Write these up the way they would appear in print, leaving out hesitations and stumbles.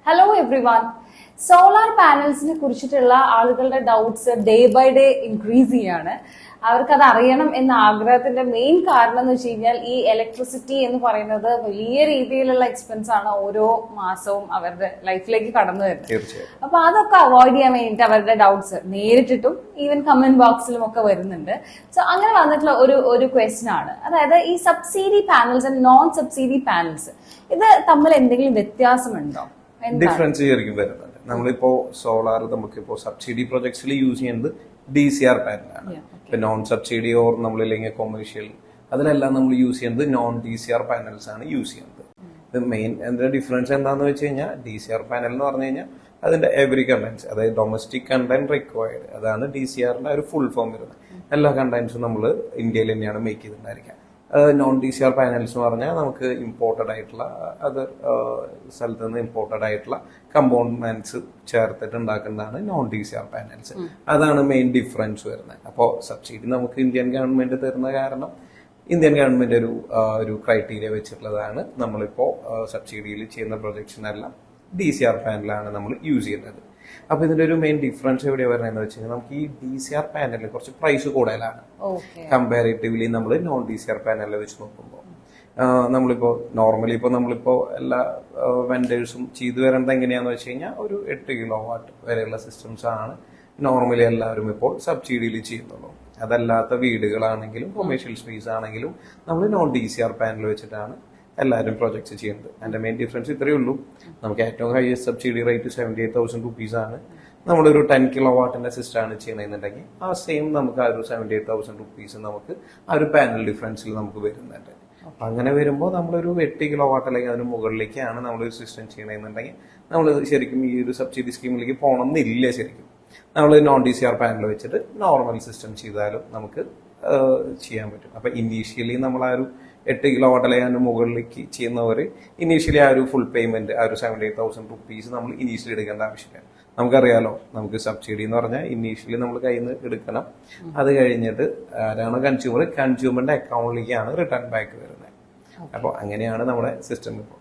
Hello everyone. Solar പാനൽസിനെ കുറിച്ചിട്ടുള്ള ആളുകളുടെ doubts day by day increase ചെയ്യാണ്. അവർക്കത് അറിയണം എന്ന ആഗ്രഹത്തിന്റെ മെയിൻ കാരണം എന്ന് വെച്ച് കഴിഞ്ഞാൽ ഈ ഇലക്ട്രിസിറ്റി എന്ന് പറയുന്നത് വലിയ രീതിയിലുള്ള എക്സ്പെൻസ് ആണ് ഓരോ മാസവും അവരുടെ ലൈഫിലേക്ക് കടന്നു വരുന്നത്. അപ്പൊ അതൊക്കെ അവോയ്ഡ് ചെയ്യാൻ വേണ്ടിയിട്ട് അവരുടെ ഡൗട്ട്സ് നേരിട്ടിട്ടും ഈവൻ കമന്റ് ബോക്സിലും ഒക്കെ വരുന്നുണ്ട്. സോ അങ്ങനെ വന്നിട്ടുള്ള ഒരു ക്വസ്റ്റ്യൻ ആണ്, അതായത് ഈ subsidy panels and non subsidy panels ഇത് തമ്മിൽ എന്തെങ്കിലും വ്യത്യാസമുണ്ടോ? ഡിഫറൻസ് ശരിക്കും വരുന്നുണ്ട്. നമ്മളിപ്പോ സോളാർ നമുക്കിപ്പോ സബ്സിഡി പ്രൊജക്ട്സിൽ യൂസ് ചെയ്യുന്നത് DCR പാനലാണ്. ഇപ്പൊ നോൺ സബ്സിഡി ഓർ നമ്മളില്ലെങ്കിൽ കൊമേഴ്ഷ്യൽ അതിലെല്ലാം നമ്മൾ യൂസ് ചെയ്യുന്നത് നോൺ DCR പാനൽസ് ആണ് യൂസ് ചെയ്യുന്നത്. ഇത് മെയിൻ എന്താ ഡിഫറൻസ് എന്താണെന്ന് വെച്ച് കഴിഞ്ഞാൽ DCR പാനൽ എന്ന് പറഞ്ഞു കഴിഞ്ഞാൽ അതിന്റെ എവറി കണ്ടന്റ്സ്, അതായത് ഡൊമസ്റ്റിക് കണ്ടന്റ് റിക്വയർഡ്, അതാണ് DCRന്റെ ഒരു ഫുൾ ഫോം വരുന്നത്. എല്ലാ കണ്ടന്റ്സും നമ്മൾ ഇന്ത്യയിൽ തന്നെയാണ് മേക്ക് ചെയ്തിട്ടുണ്ടായിരിക്കുക. നോൺ DCR പാനൽസ് എന്ന് പറഞ്ഞാൽ നമുക്ക് ഇമ്പോർട്ടഡ് ആയിട്ടുള്ള അതർ സ്ഥലത്ത് നിന്ന് ഇമ്പോർട്ടഡ് ആയിട്ടുള്ള കമ്പോണൻസ് ചേർത്തിട്ട് ഉണ്ടാക്കുന്നതാണ് നോൺ DCR പാനൽസ്. അതാണ് മെയിൻ ഡിഫറൻസ് വരുന്നത്. അപ്പോൾ സബ്സിഡി നമുക്ക് ഇന്ത്യൻ ഗവൺമെന്റ് തരുന്ന കാരണം ഇന്ത്യൻ ഗവൺമെന്റ് ഒരു ക്രൈറ്റീരിയ വെച്ചിട്ടുള്ളതാണ്. നമ്മളിപ്പോ സബ്സിഡിയിൽ ചെയ്യുന്ന പ്രൊജക്ട്സിനെല്ലാം DCR പാനലാണ് നമ്മൾ യൂസ് ചെയ്യുന്നത്. അപ്പൊ ഇതിന്റെ ഒരു മെയിൻ ഡിഫറൻസ് എവിടെയാ വരുന്നതെന്ന് വെച്ച് കഴിഞ്ഞാൽ നമുക്ക് ഈ DCR പാനലിൽ കുറച്ച് പ്രൈസ് കൂടുതലാണ് കമ്പാരിറ്റീവ്ലി നമ്മൾ നോൺ DCR പാനലിൽ വെച്ച് നോക്കുമ്പോൾ. നമ്മളിപ്പോ നോർമലി നമ്മളിപ്പോ എല്ലാ വെൻഡേഴ്സും ചെയ്തു വരേണ്ടത് എങ്ങനെയാന്ന് വെച്ച് കഴിഞ്ഞാൽ ഒരു 8 കിലോവാട്ട് വരെയുള്ള സിസ്റ്റംസ് ആണ് നോർമലി എല്ലാവരും ഇപ്പോൾ സബ്സിഡിയിൽ ചെയ്യുന്നുള്ളൂ. അതല്ലാത്ത വീടുകളാണെങ്കിലും കൊമേഴ്ഷ്യൽ സ്പേസ് ആണെങ്കിലും നമ്മൾ നോൺ DCR പാനൽ വെച്ചിട്ടാണ് എല്ലാവരും പ്രൊജക്ട്സ് ചെയ്യുന്നത്. അതിന്റെ മെയിൻ ഡിഫറൻസ് ഇത്രയേ ഉള്ളൂ. നമുക്ക് ഏറ്റവും ഹൈയസ്റ്റ് സബ്സിഡി റേറ്റ് 78,000 rupees ആണ്. നമ്മളൊരു 10 കിലോവാട്ടിന്റെ സിസ്റ്റം ആണ് ചെയ്യണമെന്നുണ്ടെങ്കിൽ ആ സെയിം നമുക്ക് ആ ഒരു 78,000 rupees നമുക്ക് ആ ഒരു പാനൽ ഡിഫറൻസിൽ നമുക്ക് വരുന്നുണ്ട്. അങ്ങനെ വരുമ്പോൾ നമ്മളൊരു 8 കിലോവാട്ട് അല്ലെങ്കിൽ അതിന് മുകളിലേക്കാണ് നമ്മളൊരു സിസ്റ്റം ചെയ്യണമെന്നുണ്ടെങ്കിൽ നമ്മൾ ശരിക്കും ഈ ഒരു സബ്സിഡി സ്കീമിലേക്ക് പോകണമെന്നില്ല. ശരിക്കും നമ്മൾ നോൺ DCR പാനൽ വെച്ചിട്ട് നോർമൽ സിസ്റ്റം ചെയ്താലും നമുക്ക് ചെയ്യാൻ പറ്റും. അപ്പൊ ഇനീഷ്യലി നമ്മൾ ആ ഒരു 8 കിലോവാട്ട് അല്ലെങ്കിൽ അതിന് മുകളിലേക്ക് ചെയ്യുന്നവർ ഇനീഷ്യലി ആ ഒരു ഫുൾ പേയ്മെന്റ് ആ ഒരു 78,000 rupees നമ്മൾ ഇനീഷ്യലി എടുക്കേണ്ട ആവശ്യമില്ല. നമുക്കറിയാലോ, നമുക്ക് സബ്സിഡി എന്ന് പറഞ്ഞാൽ ഇനീഷ്യലി നമ്മൾ കയ്യിൽ നിന്ന് എടുക്കണം. അത് കഴിഞ്ഞിട്ട് ആരാണ് കൺസ്യൂമറിന്റെ അക്കൗണ്ടിലേക്കാണ് റിട്ടേൺ ബാക്ക് വരുന്നത്. അപ്പോൾ അങ്ങനെയാണ് നമ്മുടെ സിസ്റ്റം ഇപ്പോൾ.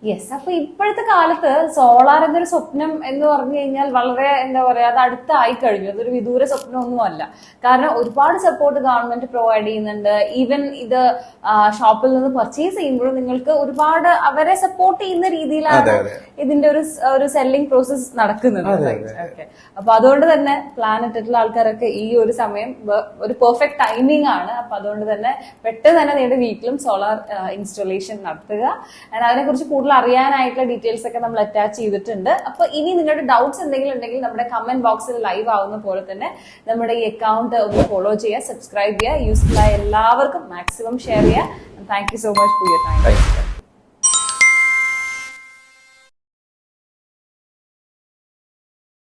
യെസ്. അപ്പൊ ഇപ്പോഴത്തെ കാലത്ത് സോളാർ എന്നൊരു സ്വപ്നം എന്ന് പറഞ്ഞു കഴിഞ്ഞാൽ വളരെ എന്താ പറയാ, അത് അടുത്തായി കഴിഞ്ഞു. അതൊരു വിദൂര സ്വപ്നമൊന്നുമല്ല. കാരണം ഒരുപാട് സപ്പോർട്ട് ഗവൺമെന്റ് പ്രൊവൈഡ് ചെയ്യുന്നുണ്ട്. ഈവൻ ഇത് ഷോപ്പിൽ നിന്ന് പർച്ചേസ് ചെയ്യുമ്പോഴും നിങ്ങൾക്ക് ഒരുപാട് അവരെ സപ്പോർട്ട് ചെയ്യുന്ന രീതിയിലാണ് ഇതിന്റെ ഒരു സെല്ലിംഗ് പ്രോസസ് നടക്കുന്നത്. അപ്പൊ അതുകൊണ്ട് തന്നെ പ്ലാൻ ഇട്ടിട്ടുള്ള ആൾക്കാരൊക്കെ ഈ ഒരു സമയം ഒരു പെർഫെക്റ്റ് ടൈമിംഗ് ആണ്. അപ്പൊ അതുകൊണ്ട് തന്നെ പെട്ടെന്ന് തന്നെ നിങ്ങളുടെ വീട്ടിലും സോളാർ ഇൻസ്റ്റലേഷൻ നടത്തുക. അതിനെ കുറിച്ച് കൂടുതൽ അറിയാനായിട്ടുള്ള ഡീറ്റെയിൽസ് ഒക്കെ നമ്മൾ അറ്റാച്ച് ചെയ്തിട്ടുണ്ട്. അപ്പൊ ഇനി നിങ്ങളുടെ ഡൗട്ട്സ് എന്തെങ്കിലും ഉണ്ടെങ്കിൽ നമ്മുടെ കമന്റ് ബോക്സിൽ ലൈവ് ആവുന്ന പോലെ തന്നെ നമ്മുടെ ഈ അക്കൗണ്ട് ഒന്ന് ഫോളോ ചെയ്യുക, സബ്സ്ക്രൈബ് ചെയ്യുക, യൂസ്ഫുൾ ആയ എല്ലാവർക്കും മാക്സിമം ഷെയർ ചെയ്യുക. Thank you so much for your time.